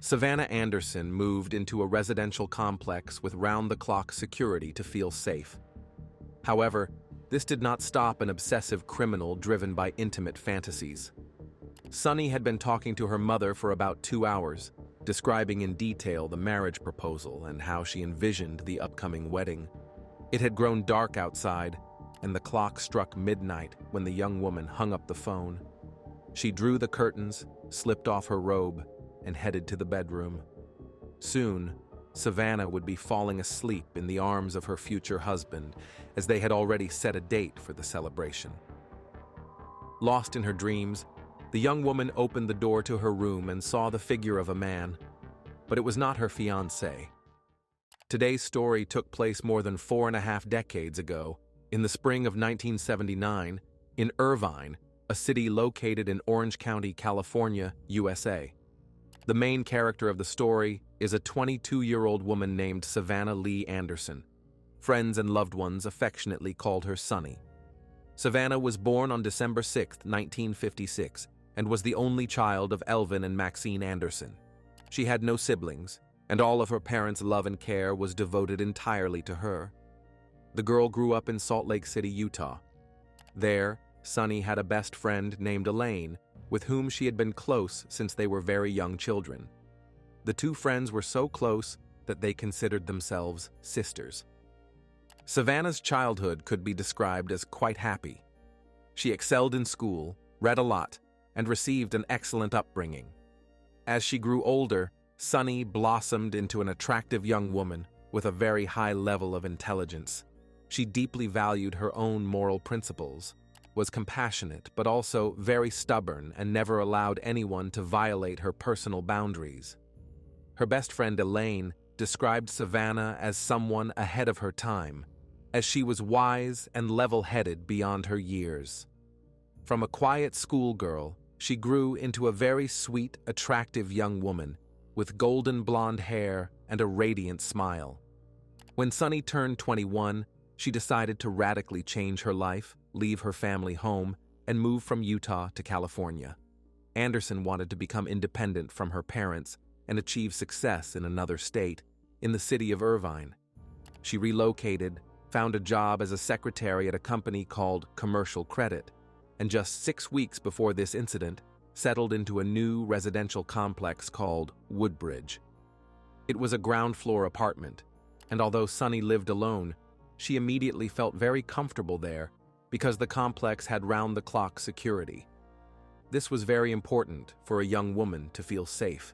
Savannah Anderson moved into a residential complex with round-the-clock security to feel safe. However, this did not stop an obsessive criminal driven by intimate fantasies. Sunny had been talking to her mother for about 2 hours, describing in detail the marriage proposal and how she envisioned the upcoming wedding. It had grown dark outside, and the clock struck midnight when the young woman hung up the phone. She drew the curtains, slipped off her robe, and headed to the bedroom. Soon, Savannah would be falling asleep in the arms of her future husband, as they had already set a date for the celebration. Lost in her dreams, the young woman opened the door to her room and saw the figure of a man, but it was not her fiancé. Today's story took place more than 4.5 decades ago, in the spring of 1979, in Irvine, a city located in Orange County, California, USA. The main character of the story is a 22-year-old woman named Savannah Lee Anderson. Friends and loved ones affectionately called her Sunny. Savannah was born on December 6, 1956, and was the only child of Elvin and Maxine Anderson. She had no siblings, and all of her parents' love and care was devoted entirely to her. The girl grew up in Salt Lake City, Utah. There, Sunny had a best friend named Elaine, with whom she had been close since they were very young children. The two friends were so close that they considered themselves sisters. Savannah's childhood could be described as quite happy. She excelled in school, read a lot, and received an excellent upbringing. As she grew older, Sunny blossomed into an attractive young woman with a very high level of intelligence. She deeply valued her own moral principles, was compassionate but also very stubborn, and never allowed anyone to violate her personal boundaries. Her best friend Elaine described Savannah as someone ahead of her time, as she was wise and level-headed beyond her years. From a quiet schoolgirl, she grew into a very sweet, attractive young woman with golden blonde hair and a radiant smile. When Sunny turned 21, she decided to radically change her life, leave her family home, and move from Utah to California. Anderson wanted to become independent from her parents and achieve success in another state, in the city of Irvine. She relocated, found a job as a secretary at a company called Commercial Credit, and just 6 weeks before this incident, settled into a new residential complex called Woodbridge. It was a ground-floor apartment, and although Sunny lived alone, she immediately felt very comfortable there because the complex had round-the-clock security. This was very important for a young woman to feel safe.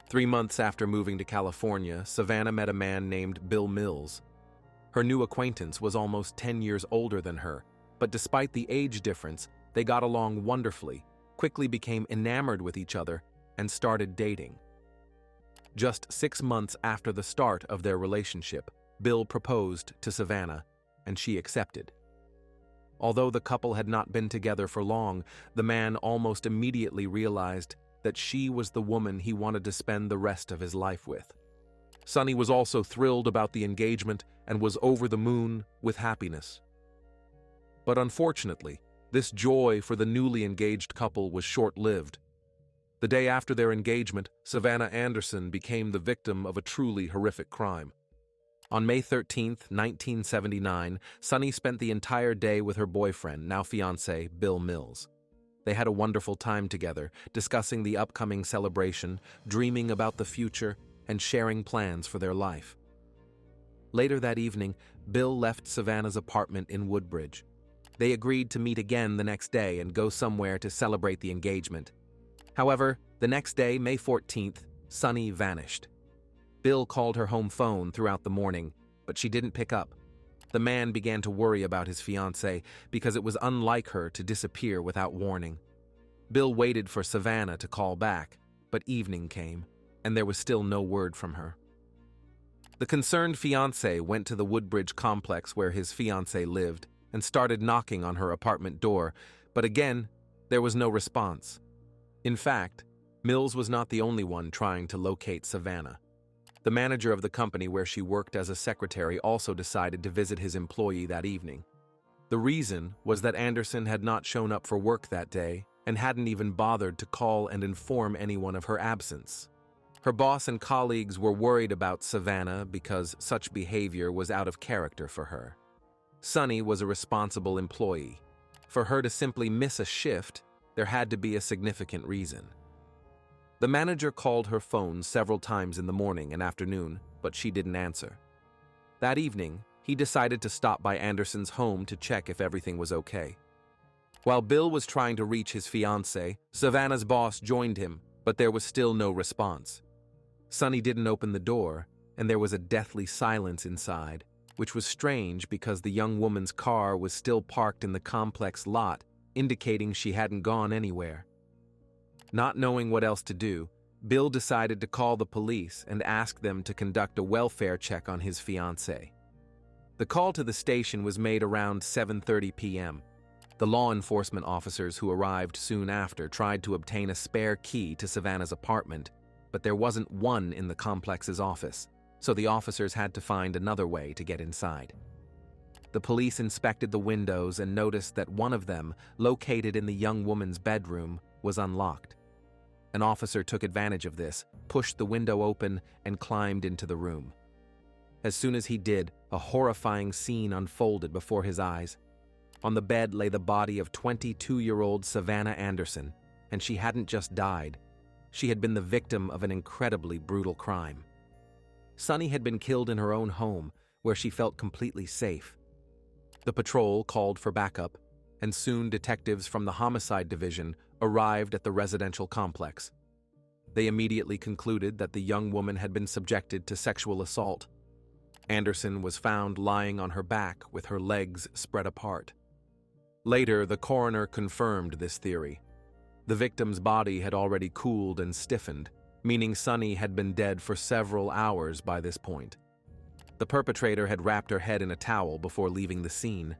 3 months after moving to California, Savannah met a man named Bill Mills. Her new acquaintance was almost 10 years older than her, but despite the age difference, they got along wonderfully, quickly became enamored with each other, and started dating. Just 6 months after the start of their relationship, Bill proposed to Savannah, and she accepted. Although the couple had not been together for long, the man almost immediately realized that she was the woman he wanted to spend the rest of his life with. Sunny was also thrilled about the engagement and was over the moon with happiness. But unfortunately, this joy for the newly engaged couple was short-lived. The day after their engagement, Savannah Anderson became the victim of a truly horrific crime. On May 13, 1979, Sunny spent the entire day with her boyfriend, now fiancé, Bill Mills. They had a wonderful time together, discussing the upcoming celebration, dreaming about the future, and sharing plans for their life. Later that evening, Bill left Savannah's apartment in Woodbridge. They agreed to meet again the next day and go somewhere to celebrate the engagement. However, the next day, May 14th, Sunny vanished. Bill called her home phone throughout the morning, but she didn't pick up. The man began to worry about his fiancée because it was unlike her to disappear without warning. Bill waited for Savannah to call back, but evening came, and there was still no word from her. The concerned fiancé went to the Woodbridge complex where his fiancée lived and started knocking on her apartment door, but again, there was no response. In fact, Mills was not the only one trying to locate Savannah. The manager of the company where she worked as a secretary also decided to visit his employee that evening. The reason was that Anderson had not shown up for work that day and hadn't even bothered to call and inform anyone of her absence. Her boss and colleagues were worried about Savannah because such behavior was out of character for her. Sunny was a responsible employee. For her to simply miss a shift, there had to be a significant reason. The manager called her phone several times in the morning and afternoon, but she didn't answer. That evening, he decided to stop by Anderson's home to check if everything was okay. While Bill was trying to reach his fiancée, Savannah's boss joined him, but there was still no response. Sunny didn't open the door, and there was a deathly silence inside, which was strange because the young woman's car was still parked in the complex lot, indicating she hadn't gone anywhere. Not knowing what else to do, Bill decided to call the police and ask them to conduct a welfare check on his fiancée. The call to the station was made around 7:30 p.m. The law enforcement officers who arrived soon after tried to obtain a spare key to Savannah's apartment, but there wasn't one in the complex's office, so the officers had to find another way to get inside. The police inspected the windows and noticed that one of them, located in the young woman's bedroom, was unlocked. An officer took advantage of this, pushed the window open, and climbed into the room. As soon as he did, a horrifying scene unfolded before his eyes. On the bed lay the body of 22-year-old Savannah Anderson, and she hadn't just died. She had been the victim of an incredibly brutal crime. Sunny had been killed in her own home, where she felt completely safe. The patrol called for backup, and soon detectives from the homicide division arrived at the residential complex. They immediately concluded that the young woman had been subjected to sexual assault. Anderson was found lying on her back with her legs spread apart. Later, the coroner confirmed this theory. The victim's body had already cooled and stiffened, meaning Sunny had been dead for several hours by this point. The perpetrator had wrapped her head in a towel before leaving the scene.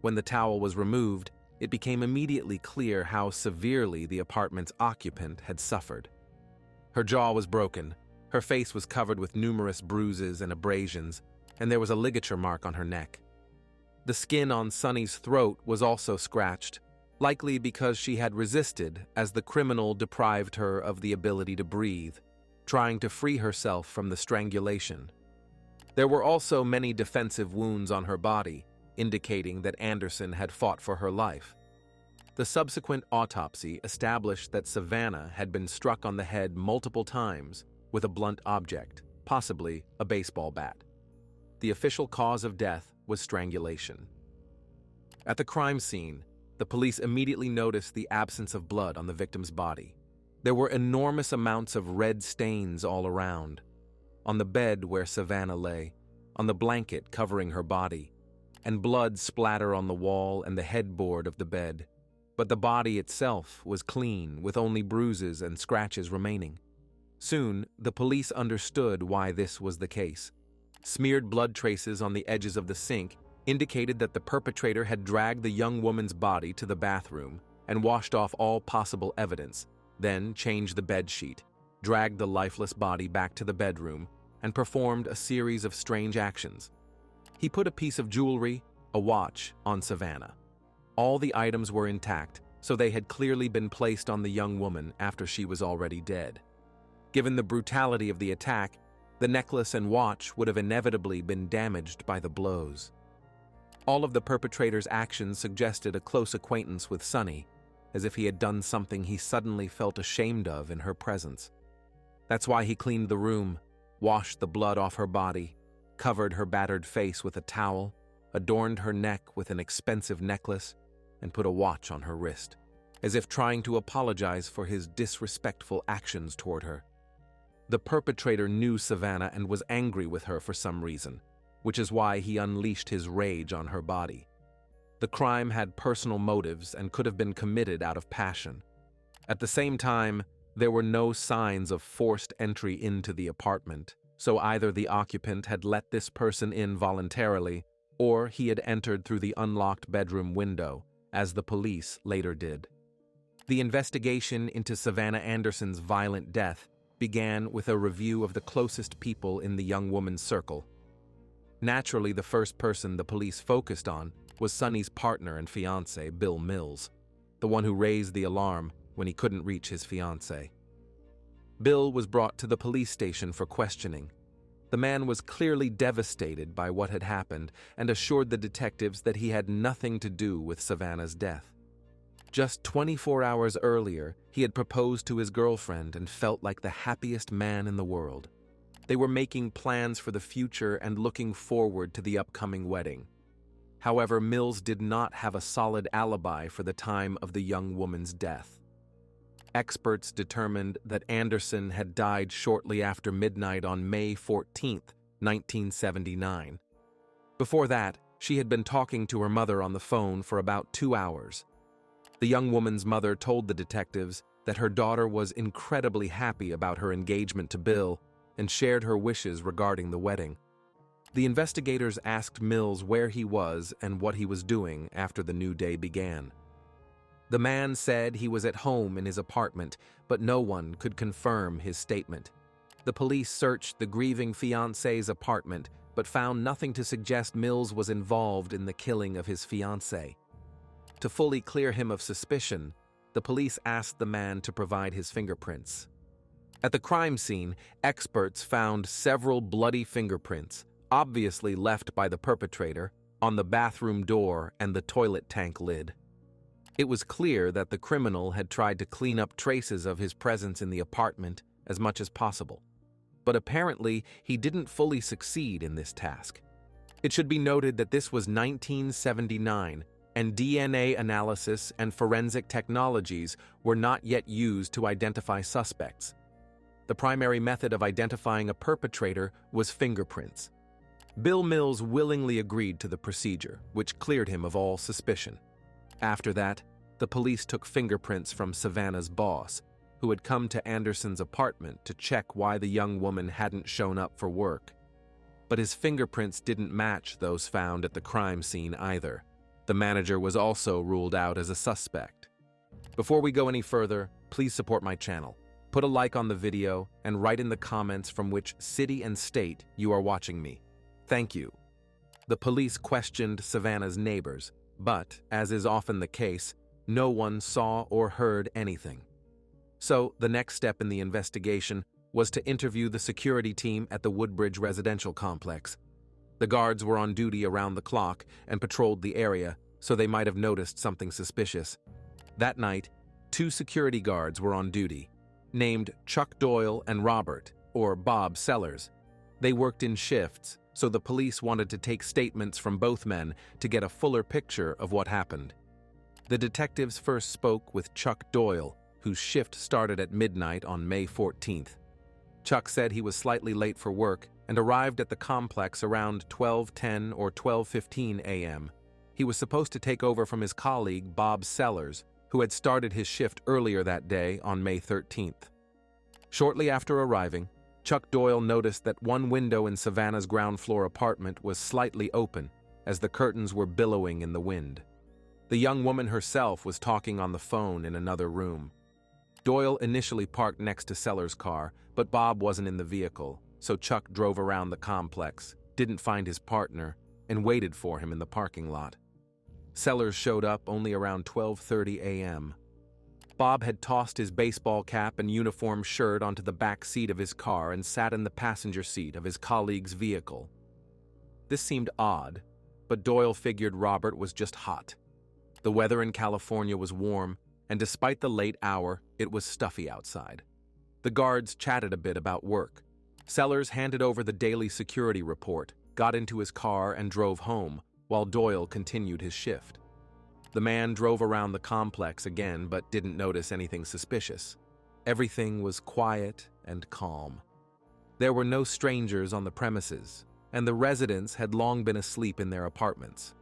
When the towel was removed, it became immediately clear how severely the apartment's occupant had suffered. Her jaw was broken, her face was covered with numerous bruises and abrasions, and there was a ligature mark on her neck. The skin on Sunny's throat was also scratched, likely because she had resisted as the criminal deprived her of the ability to breathe, trying to free herself from the strangulation. There were also many defensive wounds on her body, indicating that Anderson had fought for her life. The subsequent autopsy established that Savannah had been struck on the head multiple times with a blunt object, possibly a baseball bat. The official cause of death was strangulation. At the crime scene, the police immediately noticed the absence of blood on the victim's body. There were enormous amounts of red stains all around. On the bed where Savannah lay, on the blanket covering her body, and blood splatter on the wall and the headboard of the bed. But the body itself was clean, with only bruises and scratches remaining. Soon, the police understood why this was the case. Smeared blood traces on the edges of the sink indicated that the perpetrator had dragged the young woman's body to the bathroom and washed off all possible evidence, then changed the bed sheet, dragged the lifeless body back to the bedroom, and performed a series of strange actions. He put a piece of jewelry, a watch, on Savannah. All the items were intact, so they had clearly been placed on the young woman after she was already dead. Given the brutality of the attack, the necklace and watch would have inevitably been damaged by the blows. All of the perpetrator's actions suggested a close acquaintance with Sunny, as if he had done something he suddenly felt ashamed of in her presence. That's why he cleaned the room, washed the blood off her body, covered her battered face with a towel, adorned her neck with an expensive necklace, and put a watch on her wrist, as if trying to apologize for his disrespectful actions toward her. The perpetrator knew Savannah and was angry with her for some reason, which is why he unleashed his rage on her body. The crime had personal motives and could have been committed out of passion. At the same time, there were no signs of forced entry into the apartment, so either the occupant had let this person in voluntarily, or he had entered through the unlocked bedroom window, as the police later did. The investigation into Savannah Anderson's violent death began with a review of the closest people in the young woman's circle. Naturally, the first person the police focused on was Sunny's partner and fiancé, Bill Mills, the one who raised the alarm when he couldn't reach his fiancée. Bill was brought to the police station for questioning. The man was clearly devastated by what had happened and assured the detectives that he had nothing to do with Savannah's death. Just 24 hours earlier, he had proposed to his girlfriend and felt like the happiest man in the world. They were making plans for the future and looking forward to the upcoming wedding. However, Mills did not have a solid alibi for the time of the young woman's death. Experts determined that Anderson had died shortly after midnight on May 14, 1979. Before that, she had been talking to her mother on the phone for about 2 hours. The young woman's mother told the detectives that her daughter was incredibly happy about her engagement to Bill and shared her wishes regarding the wedding. The investigators asked Mills where he was and what he was doing after the new day began. The man said he was at home in his apartment, but no one could confirm his statement. The police searched the grieving fiancé's apartment, but found nothing to suggest Mills was involved in the killing of his fiancée. To fully clear him of suspicion, the police asked the man to provide his fingerprints. At the crime scene, experts found several bloody fingerprints, obviously left by the perpetrator, on the bathroom door and the toilet tank lid. It was clear that the criminal had tried to clean up traces of his presence in the apartment as much as possible. But apparently, he didn't fully succeed in this task. It should be noted that this was 1979, and DNA analysis and forensic technologies were not yet used to identify suspects. The primary method of identifying a perpetrator was fingerprints. Bill Mills willingly agreed to the procedure, which cleared him of all suspicion. After that, the police took fingerprints from Savannah's boss, who had come to Anderson's apartment to check why the young woman hadn't shown up for work. But his fingerprints didn't match those found at the crime scene either. The manager was also ruled out as a suspect. Before we go any further, please support my channel. Put a like on the video and write in the comments from which city and state you are watching me. Thank you. The police questioned Savannah's neighbors, but, as is often the case, no one saw or heard anything. So, the next step in the investigation was to interview the security team at the Woodbridge residential complex. The guards were on duty around the clock and patrolled the area, so they might have noticed something suspicious. That night, 2 security guards were on duty, named Chuck Doyle and Robert, or Bob Sellers. They worked in shifts, so the police wanted to take statements from both men to get a fuller picture of what happened. The detectives first spoke with Chuck Doyle, whose shift started at midnight on May 14th. Chuck said he was slightly late for work and arrived at the complex around 12:10 or 12:15 a.m. He was supposed to take over from his colleague Bob Sellers, who had started his shift earlier that day on May 13th. Shortly after arriving, Chuck Doyle noticed that one window in Savannah's ground floor apartment was slightly open, as the curtains were billowing in the wind. The young woman herself was talking on the phone in another room. Doyle initially parked next to Sellers' car, but Bob wasn't in the vehicle, so Chuck drove around the complex, didn't find his partner, and waited for him in the parking lot. Sellers showed up only around 12:30 a.m. Bob had tossed his baseball cap and uniform shirt onto the back seat of his car and sat in the passenger seat of his colleague's vehicle. This seemed odd, but Doyle figured Robert was just hot. The weather in California was warm, and despite the late hour, it was stuffy outside. The guards chatted a bit about work. Sellers handed over the daily security report, got into his car, and drove home, while Doyle continued his shift. The man drove around the complex again, but didn't notice anything suspicious. Everything was quiet and calm. There were no strangers on the premises, and the residents had long been asleep in their apartments.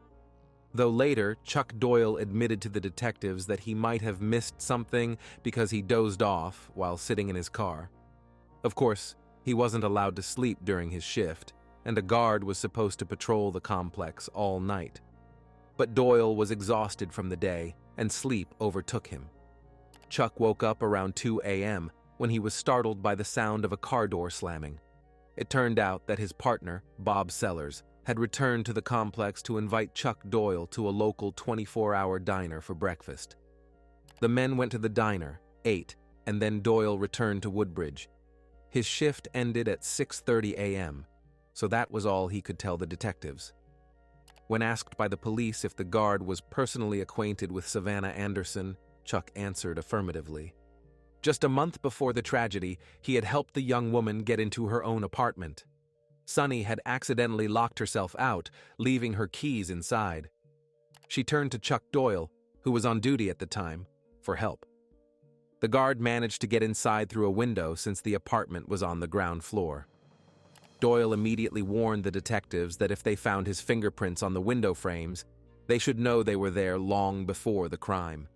Though later, Chuck Doyle admitted to the detectives that he might have missed something because he dozed off while sitting in his car. Of course, he wasn't allowed to sleep during his shift, and a guard was supposed to patrol the complex all night. But Doyle was exhausted from the day, and sleep overtook him. Chuck woke up around 2 a.m. when he was startled by the sound of a car door slamming. It turned out that his partner, Bob Sellers, had returned to the complex to invite Chuck Doyle to a local 24-hour diner for breakfast. The men went to the diner, ate, and then Doyle returned to Woodbridge. His shift ended at 6:30 a.m., so that was all he could tell the detectives. When asked by the police if the guard was personally acquainted with Savannah Anderson, Chuck answered affirmatively. Just a month before the tragedy, he had helped the young woman get into her own apartment. Sunny had accidentally locked herself out, leaving her keys inside. She turned to Chuck Doyle, who was on duty at the time, for help. The guard managed to get inside through a window since the apartment was on the ground floor. Doyle immediately warned the detectives that if they found his fingerprints on the window frames, they should know they were there long before the crime.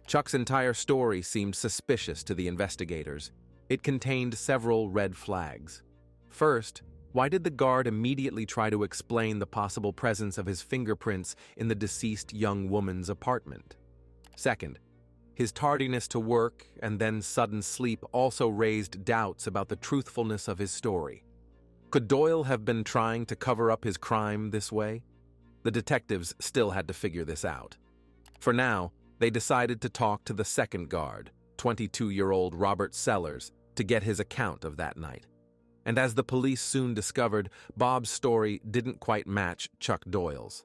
Chuck's entire story seemed suspicious to the investigators. It contained several red flags. First, why did the guard immediately try to explain the possible presence of his fingerprints in the deceased young woman's apartment? Second, his tardiness to work and then sudden sleep also raised doubts about the truthfulness of his story. Could Doyle have been trying to cover up his crime this way? The detectives still had to figure this out. For now, they decided to talk to the second guard, 22-year-old Robert Sellers, to get his account of that night. And as the police soon discovered, Bob's story didn't quite match Chuck Doyle's.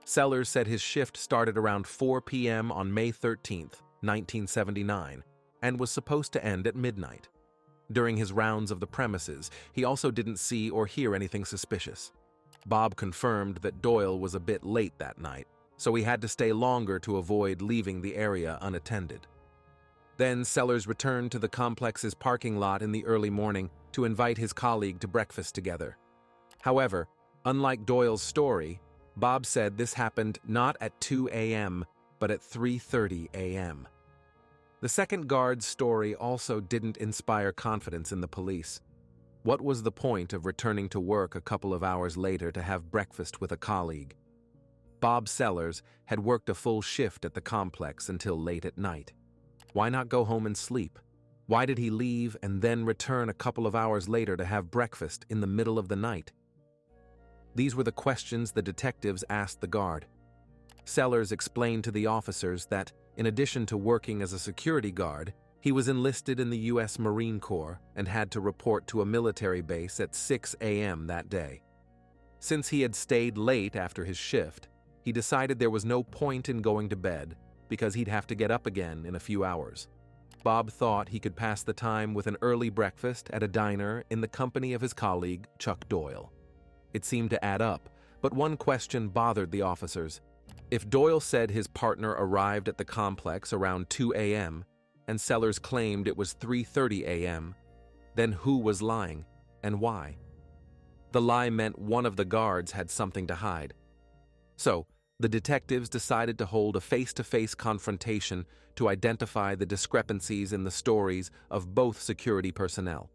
Sellers said his shift started around 4 p.m. on May 13th, 1979, and was supposed to end at midnight. During his rounds of the premises, he also didn't see or hear anything suspicious. Bob confirmed that Doyle was a bit late that night, so he had to stay longer to avoid leaving the area unattended. Then Sellers returned to the complex's parking lot in the early morning to invite his colleague to breakfast together. However, unlike Doyle's story, Bob said this happened not at 2 a.m., but at 3:30 a.m. The second guard's story also didn't inspire confidence in the police. What was the point of returning to work a couple of hours later to have breakfast with a colleague? Bob Sellers had worked a full shift at the complex until late at night. Why not go home and sleep? Why did he leave and then return a couple of hours later to have breakfast in the middle of the night? These were the questions the detectives asked the guard. Sellers explained to the officers that, in addition to working as a security guard, he was enlisted in the U.S. Marine Corps and had to report to a military base at 6 a.m. that day. Since he had stayed late after his shift, he decided there was no point in going to bed because he'd have to get up again in a few hours. Bob thought he could pass the time with an early breakfast at a diner in the company of his colleague, Chuck Doyle. It seemed to add up, but one question bothered the officers. If Doyle said his partner arrived at the complex around 2 a.m., and Sellers claimed it was 3:30 a.m., then who was lying, and why? The lie meant one of the guards had something to hide. So, the detectives decided to hold a face-to-face confrontation to identify the discrepancies in the stories of both security personnel.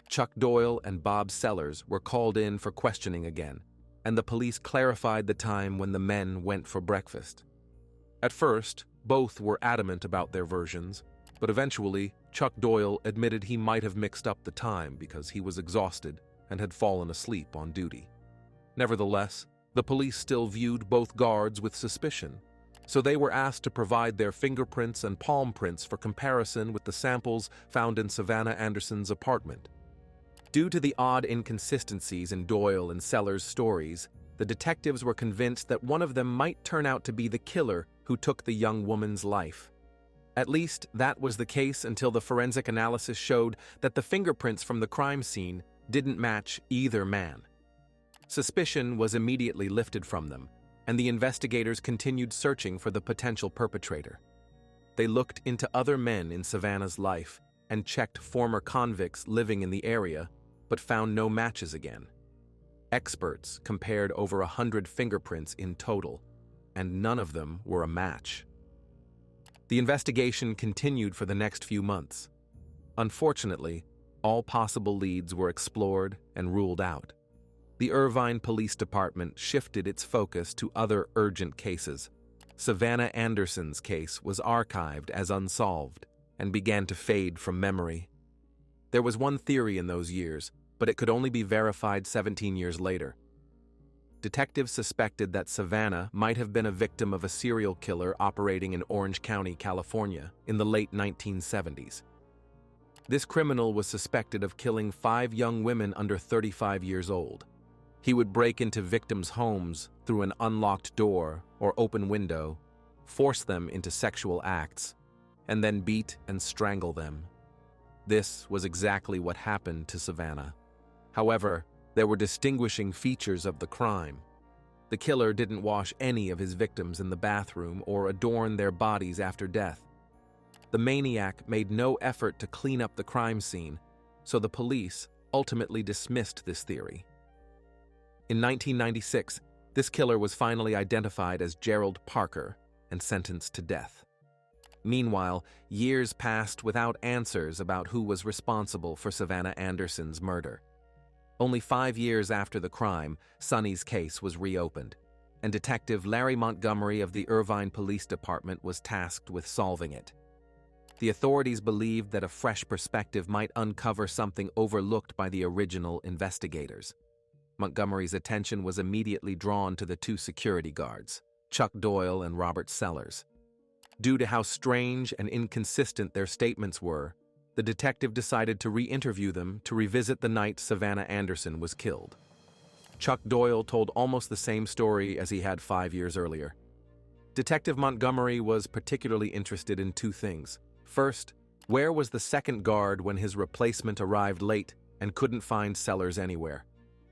Chuck Doyle and Bob Sellers were called in for questioning again, and the police clarified the time when the men went for breakfast. At first, both were adamant about their versions, but eventually, Chuck Doyle admitted he might have mixed up the time because he was exhausted and had fallen asleep on duty. Nevertheless, the police still viewed both guards with suspicion, so they were asked to provide their fingerprints and palm prints for comparison with the samples found in Savannah Anderson's apartment. Due to the odd inconsistencies in Doyle and Sellers' stories, the detectives were convinced that one of them might turn out to be the killer who took the young woman's life. At least, that was the case until the forensic analysis showed that the fingerprints from the crime scene didn't match either man. Suspicion was immediately lifted from them, and the investigators continued searching for the potential perpetrator. They looked into other men in Savannah's life and checked former convicts living in the area, but found no matches again. Experts compared over 100 fingerprints in total, and none of them were a match. The investigation continued for the next few months. Unfortunately, all possible leads were explored and ruled out. The Irvine Police Department shifted its focus to other urgent cases. Savannah Anderson's case was archived as unsolved and began to fade from memory. There was one theory in those years, but it could only be verified 17 years later. detectives suspected that Savannah might have been a victim of a serial killer operating in Orange County, California, in the late 1970s. This criminal was suspected of killing 5 young women under 35 years old. He would break into victims' homes through an unlocked door or open window, force them into sexual acts, and then beat and strangle them. This was exactly what happened to Savannah. However, there were distinguishing features of the crime. The killer didn't wash any of his victims in the bathroom or adorn their bodies after death. The maniac made no effort to clean up the crime scene, so the police ultimately dismissed this theory. In 1996, this killer was finally identified as Gerald Parker and sentenced to death. Meanwhile, years passed without answers about who was responsible for Savannah Anderson's murder. Only 5 years after the crime, Sonny's case was reopened, and Detective Larry Montgomery of the Irvine Police Department was tasked with solving it. The authorities believed that a fresh perspective might uncover something overlooked by the original investigators. Montgomery's attention was immediately drawn to the 2 security guards, Chuck Doyle and Robert Sellers. Due to how strange and inconsistent their statements were, the detective decided to re-interview them to revisit the night Savannah Anderson was killed. Chuck Doyle told almost the same story as he had 5 years earlier. Detective Montgomery was particularly interested in 2 things. First, where was the second guard when his replacement arrived late and couldn't find Sellers anywhere?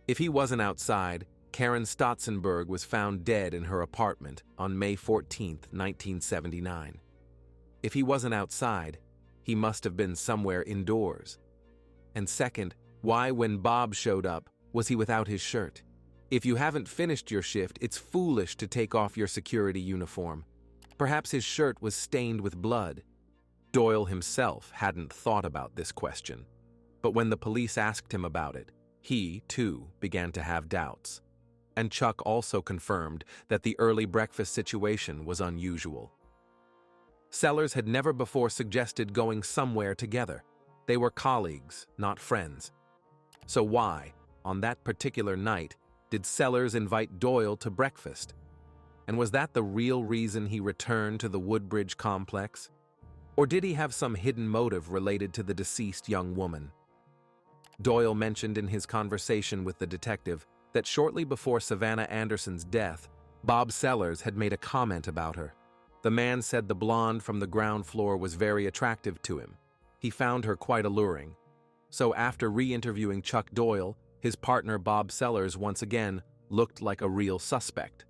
If he wasn't outside, Karen Stotzenberg was found dead in her apartment on May 14, 1979. If he wasn't outside, he must have been somewhere indoors. And second, why when Bob showed up, was he without his shirt? If you haven't finished your shift, it's foolish to take off your security uniform. Perhaps his shirt was stained with blood. Doyle himself hadn't thought about this question, but when the police asked him about it, he, too, began to have doubts. And Chuck also confirmed that the early breakfast situation was unusual. Sellers had never before suggested going somewhere together. They were colleagues, not friends. So why, on that particular night, did Sellers invite Doyle to breakfast? And was that the real reason he returned to the Woodbridge complex? Or did he have some hidden motive related to the deceased young woman? Doyle mentioned in his conversation with the detective that shortly before Savannah Anderson's death, Bob Sellers had made a comment about her. The man said the blonde from the ground floor was very attractive to him. He found her quite alluring. So after re-interviewing Chuck Doyle, his partner Bob Sellers once again looked like a real suspect.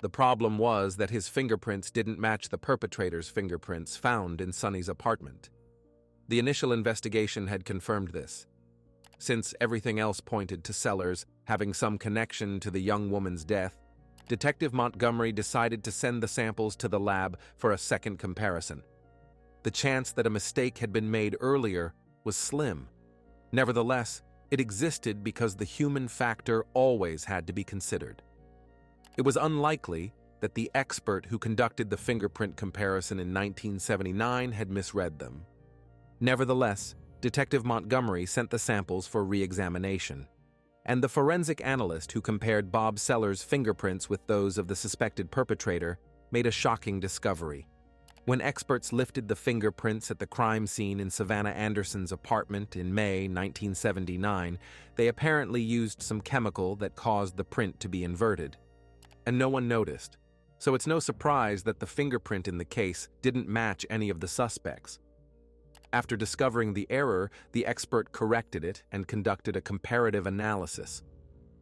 The problem was that his fingerprints didn't match the perpetrator's fingerprints found in Sonny's apartment. The initial investigation had confirmed this. Since everything else pointed to Sellers having some connection to the young woman's death, Detective Montgomery decided to send the samples to the lab for a second comparison. The chance that a mistake had been made earlier was slim. Nevertheless, it existed because the human factor always had to be considered. It was unlikely that the expert who conducted the fingerprint comparison in 1979 had misread them. Nevertheless, Detective Montgomery sent the samples for re-examination, and the forensic analyst who compared Bob Sellers' fingerprints with those of the suspected perpetrator made a shocking discovery. When experts lifted the fingerprints at the crime scene in Savannah Anderson's apartment in May 1979, they apparently used some chemical that caused the print to be inverted. And no one noticed, so it's no surprise that the fingerprint in the case didn't match any of the suspects. After discovering the error, the expert corrected it and conducted a comparative analysis,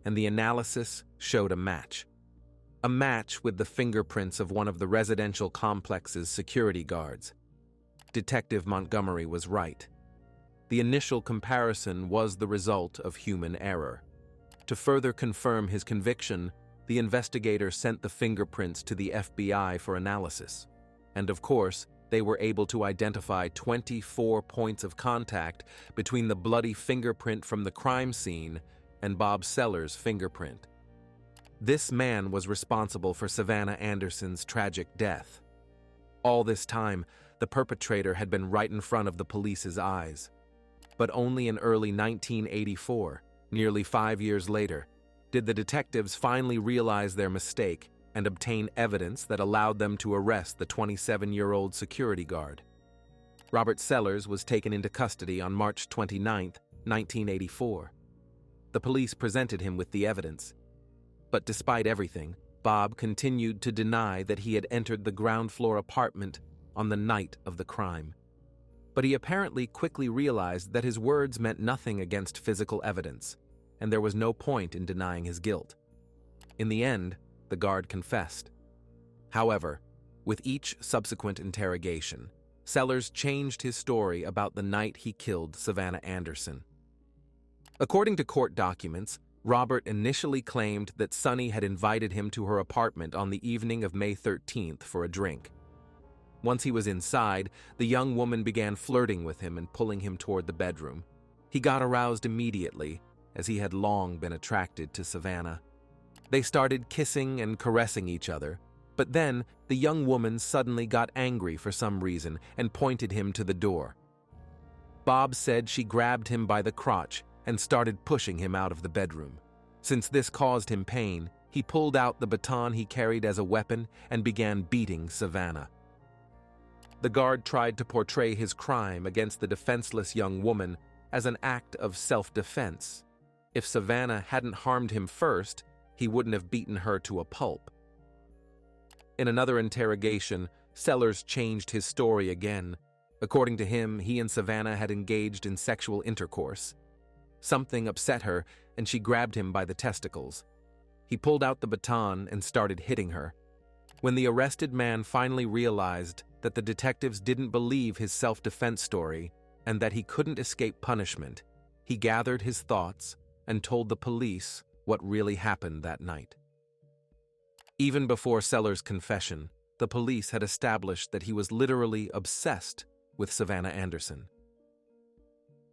and the analysis showed a match. A match with the fingerprints of one of the residential complex's security guards. Detective Montgomery was right. The initial comparison was the result of human error. To further confirm his conviction, the investigator sent the fingerprints to the FBI for analysis. And of course, they were able to identify 24 points of contact between the bloody fingerprint from the crime scene and Bob Sellers' fingerprint. This man was responsible for Savannah Anderson's tragic death. All this time, the perpetrator had been right in front of the police's eyes. But only in early 1984, nearly 5 years later, did the detectives finally realize their mistake and obtain evidence that allowed them to arrest the 27-year-old security guard. Robert Sellers was taken into custody on March 29, 1984. The police presented him with the evidence. But despite everything, Bob continued to deny that he had entered the ground-floor apartment on the night of the crime. But he apparently quickly realized that his words meant nothing against physical evidence, and there was no point in denying his guilt. In the end, the guard confessed. However, with each subsequent interrogation, Sellers changed his story about the night he killed Savannah Anderson. According to court documents, Robert initially claimed that Sonny had invited him to her apartment on the evening of May 13th for a drink. Once he was inside, the young woman began flirting with him and pulling him toward the bedroom. He got aroused immediately, as he had long been attracted to Savannah. They started kissing and caressing each other, but then the young woman suddenly got angry for some reason and pointed him to the door. Bob said she grabbed him by the crotch and started pushing him out of the bedroom. Since this caused him pain, he pulled out the baton he carried as a weapon and began beating Savannah. The guard tried to portray his crime against the defenseless young woman as an act of self-defense. If Savannah hadn't harmed him first, he wouldn't have beaten her to a pulp. In another interrogation, Sellers changed his story again. According to him, he and Savannah had engaged in sexual intercourse. Something upset her, and she grabbed him by the testicles. He pulled out the baton and started hitting her. When the arrested man finally realized that the detectives didn't believe his self-defense story and that he couldn't escape punishment, he gathered his thoughts and told the police what really happened that night. Even before Sellers' confession, the police had established that he was literally obsessed with Savannah Anderson.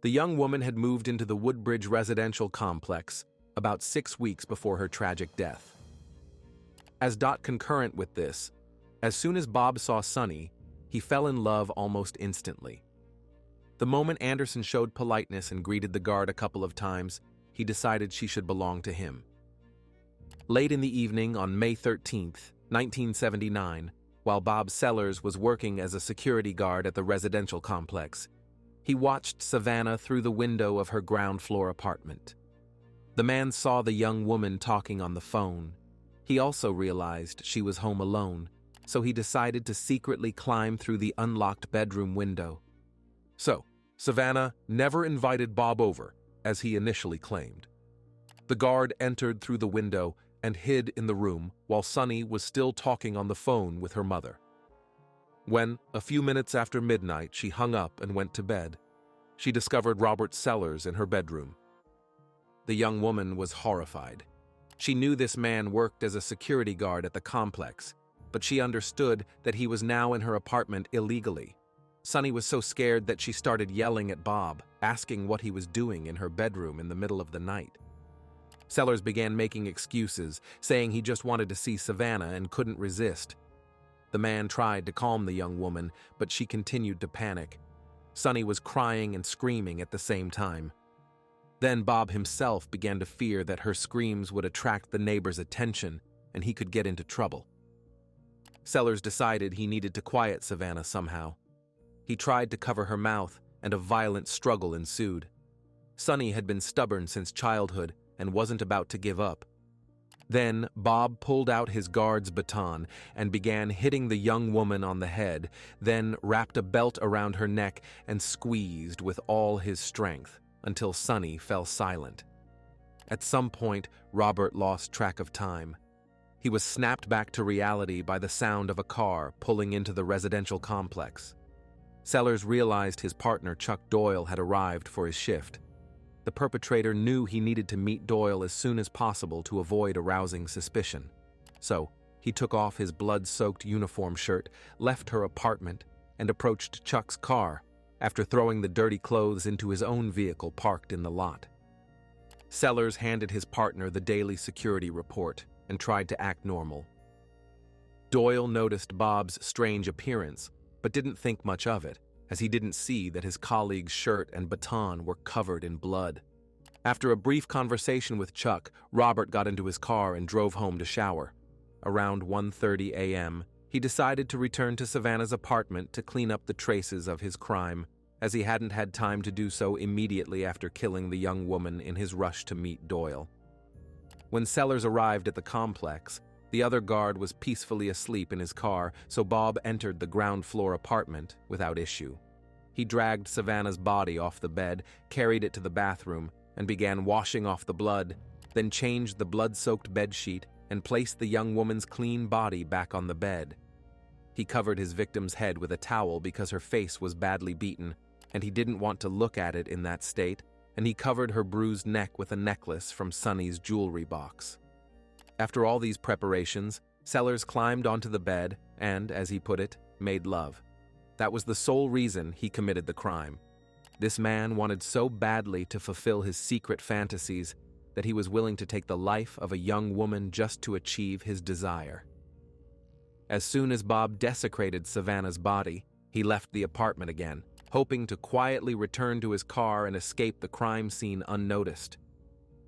The young woman had moved into the Woodbridge residential complex about 6 weeks before her tragic death. Concurrent with this, as soon as Bob saw Sonny, he fell in love almost instantly. The moment Anderson showed politeness and greeted the guard a couple of times, he decided she should belong to him. Late in the evening on May 13, 1979, while Bob Sellers was working as a security guard at the residential complex, he watched Savannah through the window of her ground-floor apartment. The man saw the young woman talking on the phone. He also realized she was home alone, so he decided to secretly climb through the unlocked bedroom window. So, Savannah never invited Bob over, as he initially claimed. The guard entered through the window and hid in the room while Sonny was still talking on the phone with her mother. When, a few minutes after midnight, she hung up and went to bed, she discovered Robert Sellers in her bedroom. The young woman was horrified. She knew this man worked as a security guard at the complex, but she understood that he was now in her apartment illegally. Sonny was so scared that she started yelling at Bob, asking what he was doing in her bedroom in the middle of the night. Sellers began making excuses, saying he just wanted to see Savannah and couldn't resist. The man tried to calm the young woman, but she continued to panic. Sonny was crying and screaming at the same time. Then Bob himself began to fear that her screams would attract the neighbors' attention and he could get into trouble. Sellers decided he needed to quiet Savannah somehow. He tried to cover her mouth, and a violent struggle ensued. Sonny had been stubborn since childhood and wasn't about to give up. Then Bob pulled out his guard's baton and began hitting the young woman on the head, then wrapped a belt around her neck and squeezed with all his strength until Sonny fell silent. At some point, Robert lost track of time. He was snapped back to reality by the sound of a car pulling into the residential complex. Sellers realized his partner Chuck Doyle had arrived for his shift. The perpetrator knew he needed to meet Doyle as soon as possible to avoid arousing suspicion. So, he took off his blood-soaked uniform shirt, left her apartment, and approached Chuck's car, after throwing the dirty clothes into his own vehicle parked in the lot. Sellers handed his partner the daily security report and tried to act normal. Doyle noticed Bob's strange appearance, but didn't think much of it, as he didn't see that his colleague's shirt and baton were covered in blood. After a brief conversation with Chuck, Robert got into his car and drove home to shower. Around 1:30 a.m., he decided to return to Savannah's apartment to clean up the traces of his crime, as he hadn't had time to do so immediately after killing the young woman in his rush to meet Doyle. When Sellers arrived at the complex, the other guard was peacefully asleep in his car, so Bob entered the ground-floor apartment without issue. He dragged Savannah's body off the bed, carried it to the bathroom, and began washing off the blood, then changed the blood-soaked bedsheet and placed the young woman's clean body back on the bed. He covered his victim's head with a towel because her face was badly beaten, and he didn't want to look at it in that state, and he covered her bruised neck with a necklace from Sonny's jewelry box. After all these preparations, Sellers climbed onto the bed and, as he put it, made love. That was the sole reason he committed the crime. This man wanted so badly to fulfill his secret fantasies that he was willing to take the life of a young woman just to achieve his desire. As soon as Bob desecrated Savannah's body, he left the apartment again, hoping to quietly return to his car and escape the crime scene unnoticed.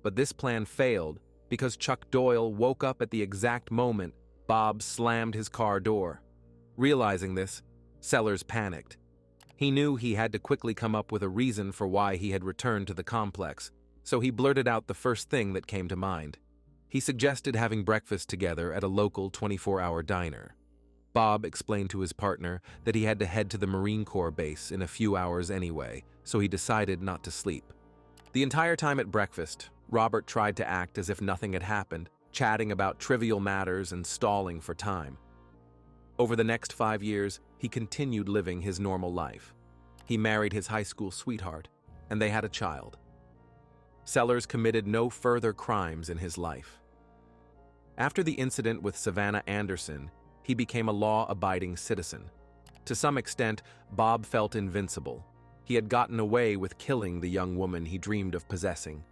But this plan failed because Chuck Doyle woke up at the exact moment Bob slammed his car door. Realizing this, Sellers panicked. He knew he had to quickly come up with a reason for why he had returned to the complex, so he blurted out the first thing that came to mind. He suggested having breakfast together at a local 24-hour diner. Bob explained to his partner that he had to head to the Marine Corps base in a few hours anyway, so he decided not to sleep. The entire time at breakfast, Robert tried to act as if nothing had happened, chatting about trivial matters and stalling for time. Over the next 5 years, he continued living his normal life. He married his high school sweetheart, and they had a child. Sellers committed no further crimes in his life. After the incident with Savannah Anderson, he became a law-abiding citizen. To some extent, Bob felt invincible. He had gotten away with killing the young woman he dreamed of possessing.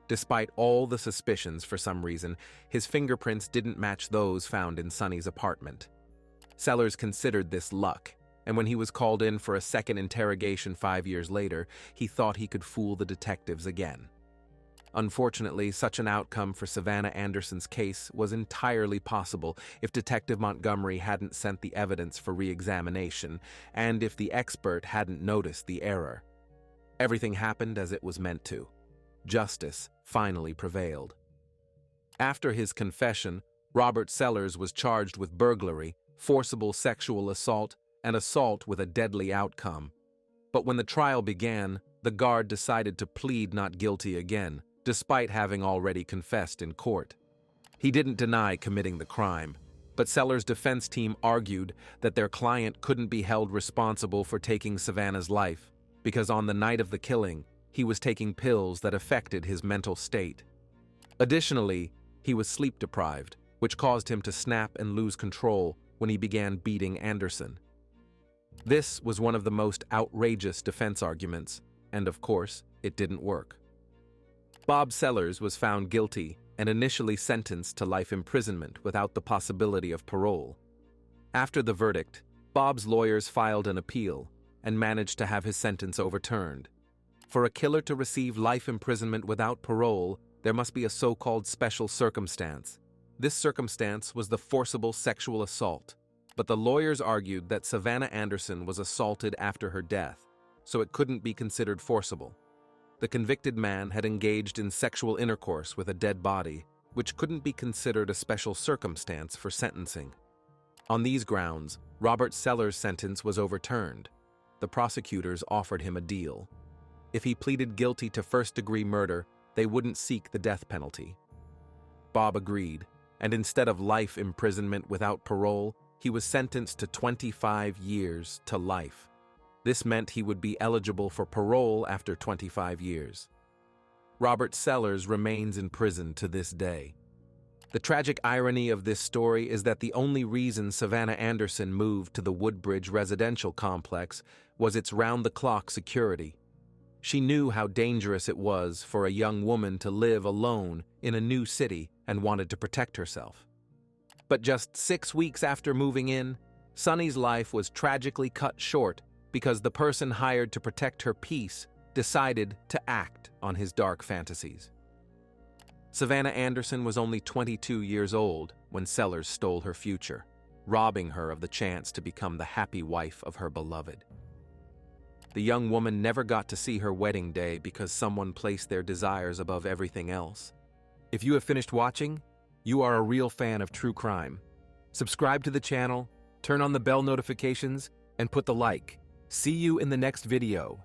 Despite all the suspicions, for some reason, his fingerprints didn't match those found in Sonny's apartment. Sellers considered this luck, and when he was called in for a second interrogation 5 years later, he thought he could fool the detectives again. Unfortunately, such an outcome for Savannah Anderson's case was entirely possible if Detective Montgomery hadn't sent the evidence for re-examination, and if the expert hadn't noticed the error. Everything happened as it was meant to. Justice finally prevailed. After his confession, Robert Sellers was charged with burglary, forcible sexual assault, and assault with a deadly outcome. But when the trial began, the guard decided to plead not guilty again, despite having already confessed in court. He didn't deny committing the crime, but Sellers' defense team argued that their client couldn't be held responsible for taking Savannah's life, because on the night of the killing, he was taking pills that affected his mental state. Additionally, he was sleep-deprived, which caused him to snap and lose control when he began beating Anderson. This was one of the most outrageous defense arguments, and of course, it didn't work. Bob Sellers was found guilty and initially sentenced to life imprisonment without the possibility of parole. After the verdict, Bob's lawyers filed an appeal and managed to have his sentence overturned. For a killer to receive life imprisonment without parole, there must be a so-called special circumstance. This circumstance was the forcible sexual assault, but the lawyers argued that Savannah Anderson was assaulted after her death, so it couldn't be considered forcible. The convicted man had engaged in sexual intercourse with a dead body, which couldn't be considered a special circumstance for sentencing. On these grounds, Robert Sellers' sentence was overturned. The prosecutors offered him a deal. If he pleaded guilty to first-degree murder, they wouldn't seek the death penalty. Bob agreed, and instead of life imprisonment without parole, he was sentenced to 25 years to life. This meant he would be eligible for parole after 25 years. Robert Sellers remains in prison to this day. The tragic irony of this story is that the only reason Savannah Anderson moved to the Woodbridge residential complex was its round-the-clock security. She knew how dangerous it was for a young woman to live alone in a new city and wanted to protect herself. But just 6 weeks after moving in, Sonny's life was tragically cut short because the person hired to protect her peace decided to act on his dark fantasies. Savannah Anderson was only 22 years old when Sellers stole her future, robbing her of the chance to become the happy wife of her beloved. The young woman never got to see her wedding day because someone placed their desires above everything else. If you have finished watching, you are a real fan of true crime. Subscribe to the channel, turn on the bell notifications, and put the like. See you in the next video.